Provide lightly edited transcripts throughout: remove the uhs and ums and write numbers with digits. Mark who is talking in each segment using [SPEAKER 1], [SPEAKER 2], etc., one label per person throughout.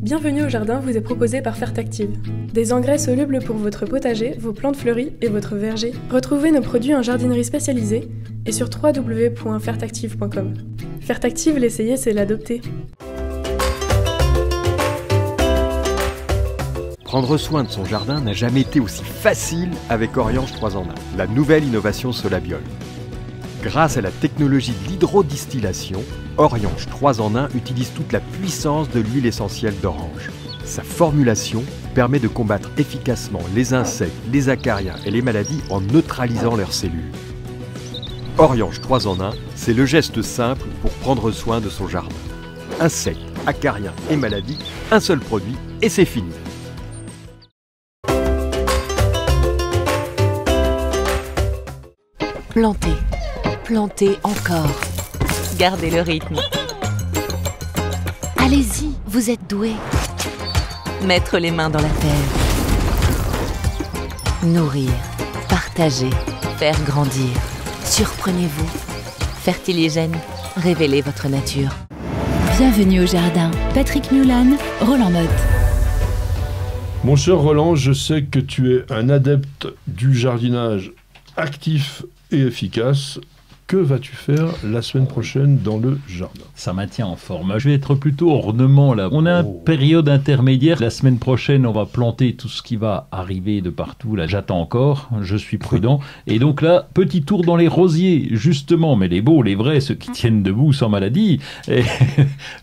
[SPEAKER 1] Bienvenue au jardin vous est proposé par Fertactive. Des engrais solubles pour votre potager, vos plantes fleuries et votre verger. Retrouvez nos produits en jardinerie spécialisée et sur www.fertactive.com. Fertactive, l'essayer, c'est l'adopter.
[SPEAKER 2] Prendre soin de son jardin n'a jamais été aussi facile avec Oriange 3 en 1, la nouvelle innovation Solabiol. Grâce à la technologie de l'hydrodistillation, Oriange 3 en 1 utilise toute la puissance de l'huile essentielle d'orange. Sa formulation permet de combattre efficacement les insectes, les acariens et les maladies en neutralisant leurs cellules. Oriange 3 en 1, c'est le geste simple pour prendre soin de son jardin. Insectes, acariens et maladies, un seul produit et c'est fini.
[SPEAKER 3] Plantez, plantez encore. Gardez le rythme. Allez-y, vous êtes doués. Mettre les mains dans la terre. Nourrir, partager, faire grandir. Surprenez-vous. Fertiligène, révélez votre nature.
[SPEAKER 4] Bienvenue au jardin. Patrick Mulan, Roland Motte.
[SPEAKER 5] Mon cher Roland, je sais que tu es un adepte du jardinage actif et efficace. Que vas-tu faire la semaine prochaine dans le jardin?
[SPEAKER 6] Ça maintient en forme. Je vais être plutôt ornement là. On a une période intermédiaire. La semaine prochaine, on va planter tout ce qui va arriver de partout. Là, j'attends encore. Je suis prudent. Et donc là, petit tour dans les rosiers, justement. Mais les beaux, les vrais, ceux qui tiennent debout sans maladie. Et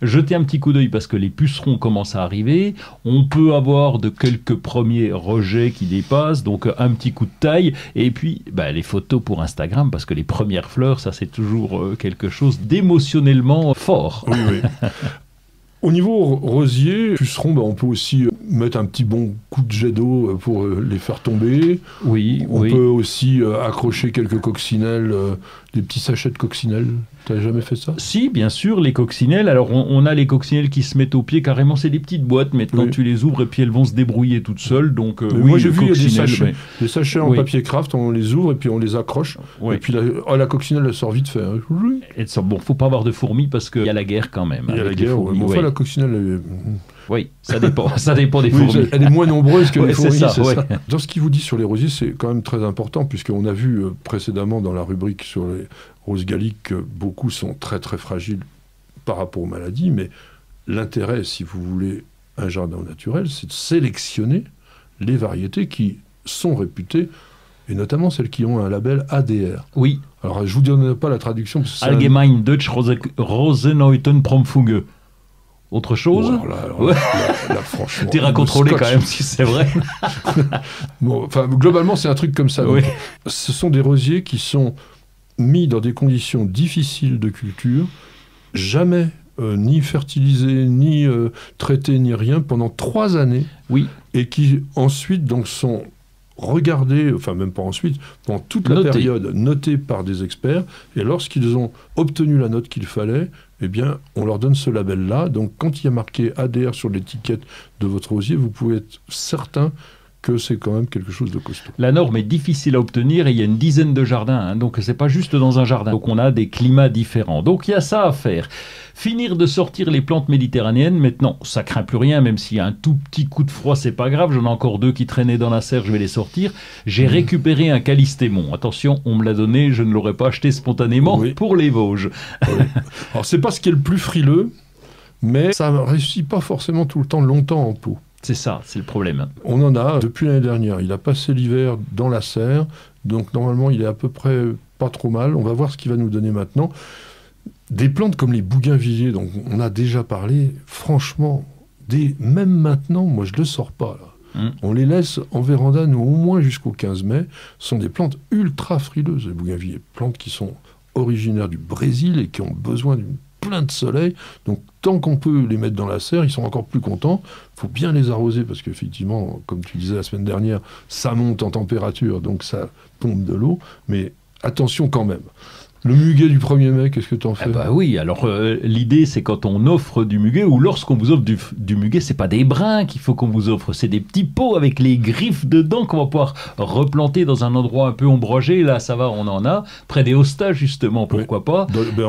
[SPEAKER 6] jetez un petit coup d'œil parce que les pucerons commencent à arriver. On peut avoir de quelques premiers rejets qui dépassent. Donc un petit coup de taille. Et puis, les photos pour Instagram parce que les premières fleurs, ça c'est toujours quelque chose d'émotionnellement fort.
[SPEAKER 5] Oui, oui. Au niveau rosier, pucerons, on peut aussi mettre un petit bon coup de jet d'eau pour les faire tomber.
[SPEAKER 6] Oui,
[SPEAKER 5] on peut aussi accrocher quelques coccinelles, des petits sachets de coccinelles. T'as jamais fait ça?
[SPEAKER 6] Si, bien sûr, les coccinelles. Alors, on a les coccinelles qui se mettent au pied carrément. C'est des petites boîtes. Maintenant, tu les ouvres et puis elles vont se débrouiller toutes seules. Donc,
[SPEAKER 5] moi, j'ai vu des sachets en papier craft. On les ouvre et puis on les accroche. Oui. Et puis la coccinelle, elle sort vite fait. Hein.
[SPEAKER 6] Bon, faut pas avoir de fourmis parce qu'il y a la guerre quand même.
[SPEAKER 5] Il y a la guerre. Enfin, la coccinelle...
[SPEAKER 6] Oui, ça dépend des fourmis.
[SPEAKER 5] Elle est moins nombreuse que les fourmis,
[SPEAKER 6] c'est
[SPEAKER 5] ça. Dans ce qu'il vous dit sur les rosiers, c'est quand même très important, puisqu'on a vu précédemment dans la rubrique sur les roses galliques que beaucoup sont très très fragiles par rapport aux maladies, mais l'intérêt, si vous voulez, un jardin naturel, c'est de sélectionner les variétés qui sont réputées, et notamment celles qui ont un label ADR.
[SPEAKER 6] Oui.
[SPEAKER 5] Alors, je ne vous donne pas la traduction.
[SPEAKER 6] Allgemein Deutsche Rosenhäuten-Promfunge. Autre chose?
[SPEAKER 5] Là, franchement...
[SPEAKER 6] T'es à contrôler quand même, si c'est vrai.
[SPEAKER 5] Globalement, c'est un truc comme ça.
[SPEAKER 6] Oui.
[SPEAKER 5] Donc, ce sont des rosiers qui sont mis dans des conditions difficiles de culture, jamais ni fertilisés, ni traités, ni rien, pendant 3 années.
[SPEAKER 6] Oui.
[SPEAKER 5] Et qui ensuite donc, sont regardés, enfin même pas ensuite, pendant toute la période, notés par des experts. Et lorsqu'ils ont obtenu la note qu'il fallait, eh bien, on leur donne ce label-là. Donc, quand il y a marqué ADR sur l'étiquette de votre rosier, vous pouvez être certain que c'est quand même quelque chose de costaud.
[SPEAKER 6] La norme est difficile à obtenir et il y a une dizaine de jardins, donc c'est pas juste dans un jardin. Donc on a des climats différents. Donc il y a ça à faire. Finir de sortir les plantes méditerranéennes, maintenant ça craint plus rien, même s'il y a un tout petit coup de froid, c'est pas grave, j'en ai encore 2 qui traînaient dans la serre, je vais les sortir. J'ai récupéré un calystémon. Attention, on me l'a donné, je ne l'aurais pas acheté spontanément pour les Vosges.
[SPEAKER 5] Oui. Alors c'est pas ce qui est le plus frileux, mais ça ne réussit pas forcément tout le temps longtemps en pot.
[SPEAKER 6] C'est ça, c'est le problème.
[SPEAKER 5] On en a depuis l'année dernière. Il a passé l'hiver dans la serre, donc normalement il est à peu près pas trop mal. On va voir ce qu'il va nous donner maintenant. Des plantes comme les bougainvilliers, dont on a déjà parlé, franchement, même maintenant, moi je ne le sors pas. Là. On les laisse en véranda, nous, au moins jusqu'au 15 mai. Ce sont des plantes ultra frileuses, les bougainvilliers. Plantes qui sont originaires du Brésil et qui ont besoin d'une plein de soleil, donc tant qu'on peut les mettre dans la serre, ils sont encore plus contents. Il faut bien les arroser parce qu'effectivement, comme tu disais la semaine dernière, ça monte en température, donc ça pompe de l'eau, mais attention quand même. Le muguet du 1er mai, qu'est-ce que tu en fais?
[SPEAKER 6] Bah oui, alors l'idée c'est quand on offre du muguet ou lorsqu'on vous offre du muguet, c'est pas des brins qu'il faut qu'on vous offre, c'est des petits pots avec les griffes dedans qu'on va pouvoir replanter dans un endroit un peu ombragé. Là ça va, on en a. Près des hostas justement, pourquoi pas.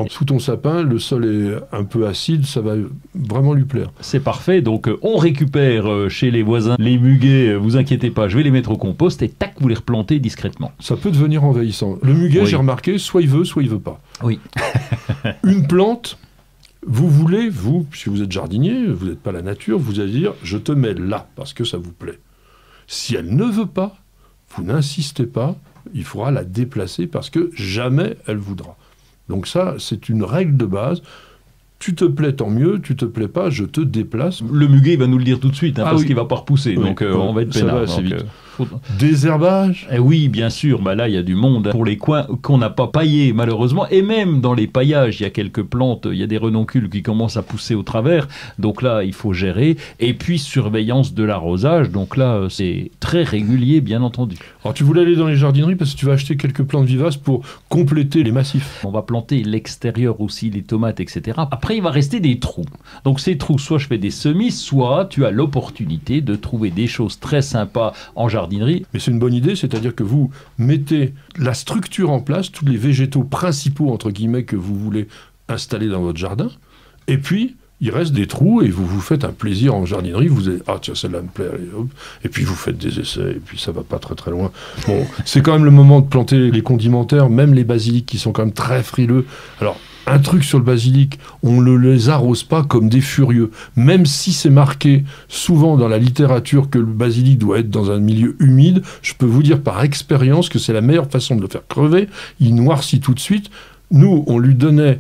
[SPEAKER 5] Sous ton sapin, le sol est un peu acide, ça va vraiment lui plaire.
[SPEAKER 6] C'est parfait, donc on récupère chez les voisins les muguets, vous inquiétez pas, je vais les mettre au compost et tac, vous les replantez discrètement.
[SPEAKER 5] Ça peut devenir envahissant. Le muguet, j'ai remarqué, soit il veut, soit il veut pas.
[SPEAKER 6] Oui.
[SPEAKER 5] Une plante, vous voulez, vous, si vous êtes jardinier, vous n'êtes pas la nature, vous allez dire, je te mets là, parce que ça vous plaît. Si elle ne veut pas, vous n'insistez pas, il faudra la déplacer, parce que jamais elle voudra. Donc ça, c'est une règle de base. Tu te plais, tant mieux. Tu te plais pas, je te déplace.
[SPEAKER 6] Le muguet, il va nous le dire tout de suite, parce qu'il va pas repousser.
[SPEAKER 5] Oui,
[SPEAKER 6] donc on va être peinard.
[SPEAKER 5] Ça va assez vite. Désherbage.
[SPEAKER 6] Oui, bien sûr. Bah là, il y a du monde pour les coins qu'on n'a pas paillés, malheureusement. Et même dans les paillages, il y a quelques plantes, il y a des renoncules qui commencent à pousser au travers. Donc là, il faut gérer. Et puis, surveillance de l'arrosage. Donc là, c'est très régulier, bien entendu.
[SPEAKER 5] Alors, tu voulais aller dans les jardineries parce que tu vas acheter quelques plantes vivaces pour compléter les massifs.
[SPEAKER 6] On va planter l'extérieur aussi, les tomates, etc. Après, il va rester des trous. Donc ces trous, soit je fais des semis, soit tu as l'opportunité de trouver des choses très sympas en jardinerie.
[SPEAKER 5] Mais c'est une bonne idée, c'est-à-dire que vous mettez la structure en place, tous les végétaux principaux, entre guillemets, que vous voulez installer dans votre jardin, et puis il reste des trous et vous vous faites un plaisir en jardinerie. Vous allez, ah tiens, celle-là me plaît, allez, hop. Et puis vous faites des essais, et puis ça va pas très très loin. Bon, c'est quand même le moment de planter les condimentaires, même les basiliques qui sont quand même très frileux. Alors, un truc sur le basilic, on ne les arrose pas comme des furieux. Même si c'est marqué souvent dans la littérature que le basilic doit être dans un milieu humide, je peux vous dire par expérience que c'est la meilleure façon de le faire crever. Il noircit tout de suite. Nous, on lui donnait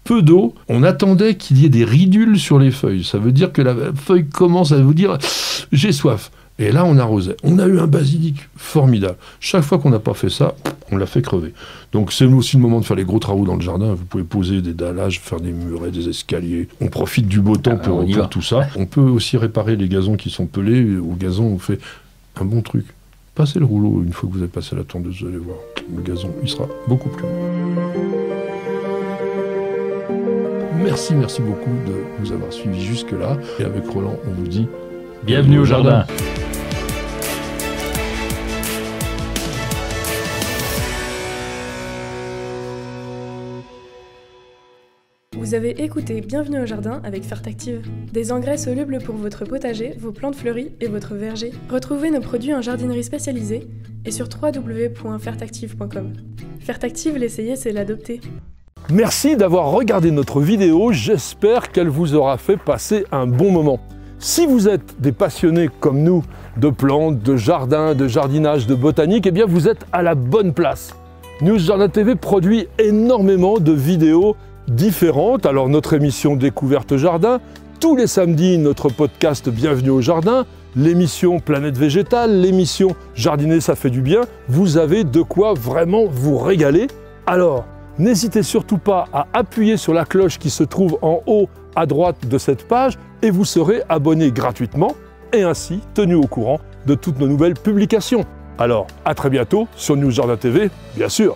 [SPEAKER 5] peu d'eau, on attendait qu'il y ait des ridules sur les feuilles. Ça veut dire que la feuille commence à vous dire « j'ai soif ». Et là, on arrosait. On a eu un basilic formidable. Chaque fois qu'on n'a pas fait ça, on l'a fait crever. Donc c'est aussi le moment de faire les gros travaux dans le jardin. Vous pouvez poser des dallages, faire des murets, des escaliers. On profite du beau temps pour tout ça. On peut aussi réparer les gazons qui sont pelés. Au gazon, on fait un bon truc. Passez le rouleau une fois que vous avez passé la tondeuse, vous allez voir. Le gazon, il sera beaucoup plus beau. Merci beaucoup de nous avoir suivis jusque-là. Et avec Roland, on vous dit
[SPEAKER 6] bienvenue au jardin.
[SPEAKER 1] Vous avez écouté Bienvenue au jardin avec Fertactive. Des engrais solubles pour votre potager, vos plantes fleuries et votre verger. Retrouvez nos produits en jardinerie spécialisée et sur www.fertactive.com. Fertactive, l'essayer, c'est l'adopter.
[SPEAKER 7] Merci d'avoir regardé notre vidéo, j'espère qu'elle vous aura fait passer un bon moment. Si vous êtes des passionnés comme nous de plantes, de jardin, de jardinage, de botanique, eh bien vous êtes à la bonne place. News Jardin TV produit énormément de vidéos différentes. Alors notre émission Découverte Jardin, tous les samedis notre podcast Bienvenue au Jardin, l'émission Planète Végétale, l'émission Jardiner ça fait du bien. Vous avez de quoi vraiment vous régaler. Alors, n'hésitez surtout pas à appuyer sur la cloche qui se trouve en haut à droite de cette page et vous serez abonné gratuitement et ainsi tenu au courant de toutes nos nouvelles publications. Alors, à très bientôt sur News Jardin TV, bien sûr.